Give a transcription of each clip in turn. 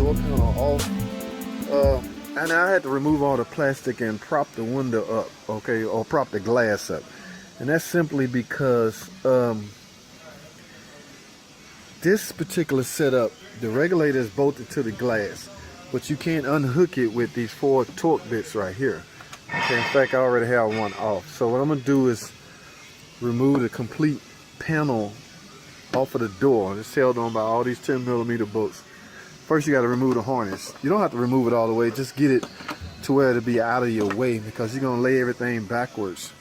door panel off. And I had to remove all the plastic and prop the window up, okay, or prop the glass up. And that's simply because this particular setup, the regulator is bolted to the glass, but you can't unhook it with these 4 torque bits right here. Okay, in fact, I already have one off. So what I'm gonna do is remove the complete panel off of the door. It's held on by all these 10mm bolts. First, you got to remove the harness. You don't have to remove it all the way. Just get it to where it'll be out of your way, because you're gonna lay everything backwards,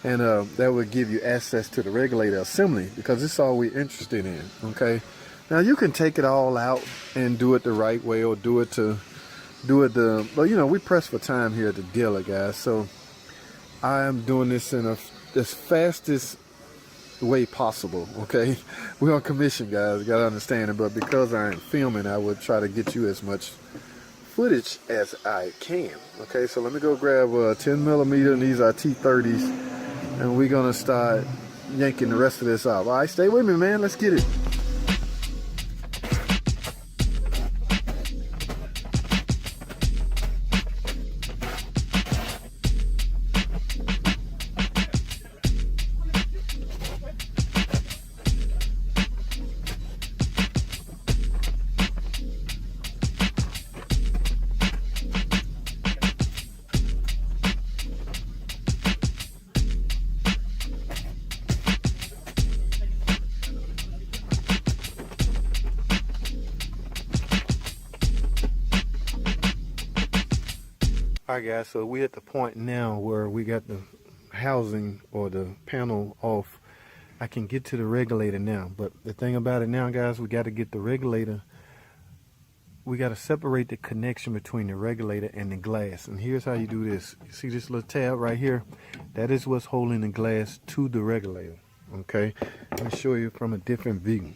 and that will give you access to the regulator assembly, because it's all we're interested in. Okay. Now you can take it all out and do it the right way, or do it but you know, we press for time here at the dealer, guys. So I am doing this in as fastest way possible. Okay, we're on commission, guys, you gotta understand it, but because I am filming, I would try to get you as much footage as I can. Okay, so let me go grab a 10mm, and these are T30s, and we're gonna start yanking the rest of this off. All right, stay with me, man, let's get it. Alright guys, so we're at the point now where we got the housing or the panel off. I can get to the regulator now, but the thing about it now, guys, we got to get the regulator. We got to separate the connection between the regulator and the glass. And here's how you do this. You see this little tab right here? That is what's holding the glass to the regulator. Okay, let me show you from a different view.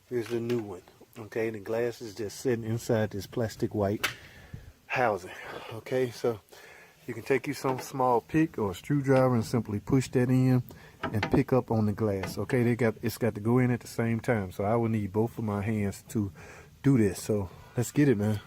Here's the new one. Okay, the glass is just sitting inside this plastic white housing. Okay, so you can take you some small pick or a screwdriver and simply push that in and pick up on the glass. Okay, it's got to go in at the same time, so I will need both of my hands to do this. So let's get it, man.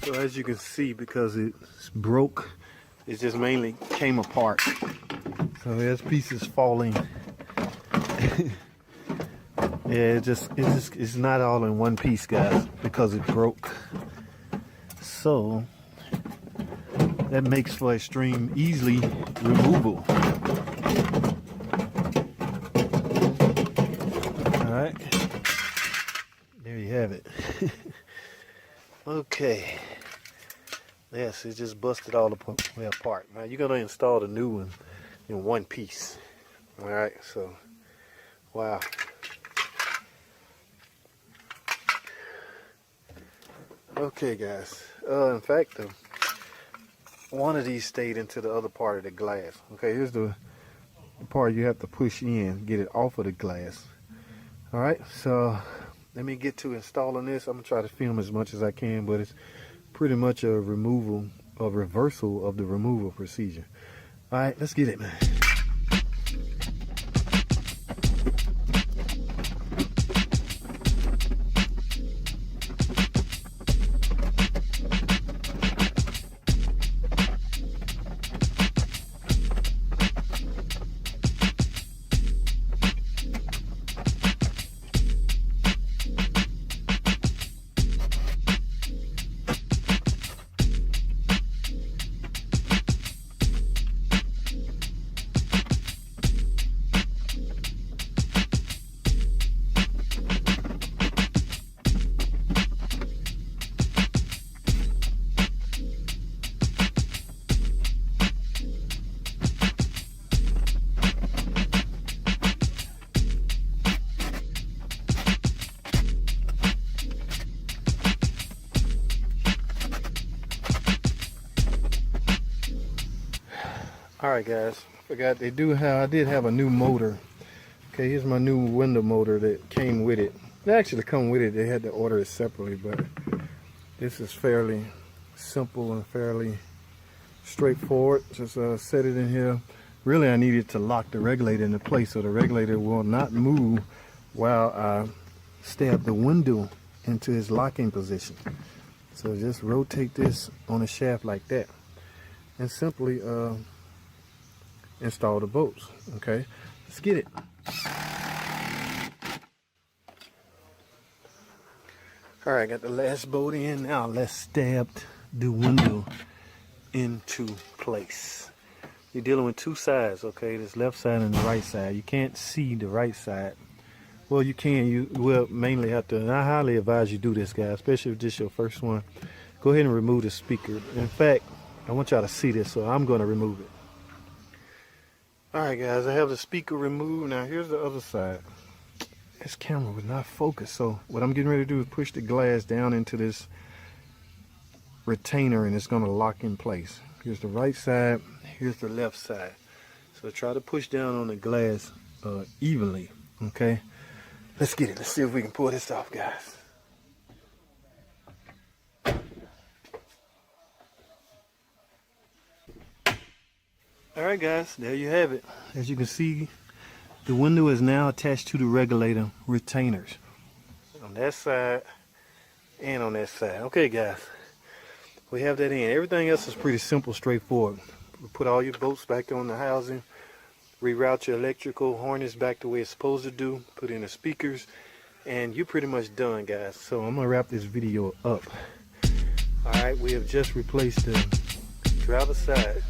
So as you can see, because it's broke, it just mainly came apart. So there's pieces falling. Yeah, it's not all in one piece, guys, because it broke. So that makes for extreme easily removal. All right, there you have it. Okay. Yes, it just busted all the way apart. Now you're gonna install the new one in one piece. All right, so wow. Okay, guys. In fact, one of these stayed into the other part of the glass. Okay, here's the part you have to push in, get it off of the glass. All right, so let me get to installing this. I'm gonna try to film as much as I can, but it's pretty much a reversal of the removal procedure. All right, let's get it, man. Alright guys, forgot I did have a new motor. Okay, here's my new window motor that came with it. They actually come with it, they had to order it separately, but this is fairly simple and fairly straightforward. Just set it in here. Really, I needed to lock the regulator into place so the regulator will not move while I stab the window into its locking position. So just rotate this on a shaft like that and simply install the bolts. Okay, let's get it. All right, got the last bolt in. Now let's stab the window into place. You're dealing with two sides, okay? This left side and the right side. You can't see the right side. Well, you can. You will mainly have to, and I highly advise you do this, guys, especially if this is your first one. Go ahead and remove the speaker. In fact, I want y'all to see this, so I'm going to remove it. All right, guys, I have the speaker removed. Now, here's the other side. This camera was not focused, so what I'm getting ready to do is push the glass down into this retainer, and it's going to lock in place. Here's the right side, here's the left side. So try to push down on the glass evenly, okay? Let's get it. Let's see if we can pull this off, guys. All right, guys, there you have it. As you can see, the window is now attached to the regulator retainers on that side and on that side. Okay, guys, we have that in. Everything else is pretty simple, straightforward. Put all your bolts back on the housing, reroute your electrical harness back the way it's supposed to do, put in the speakers, and you're pretty much done, guys. So I'm gonna wrap this video up. All right, we have just replaced the driver's side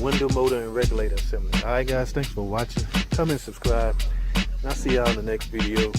window motor and regulator assembly. All right, guys, thanks for watching. Comment, subscribe, and I'll see y'all in the next video.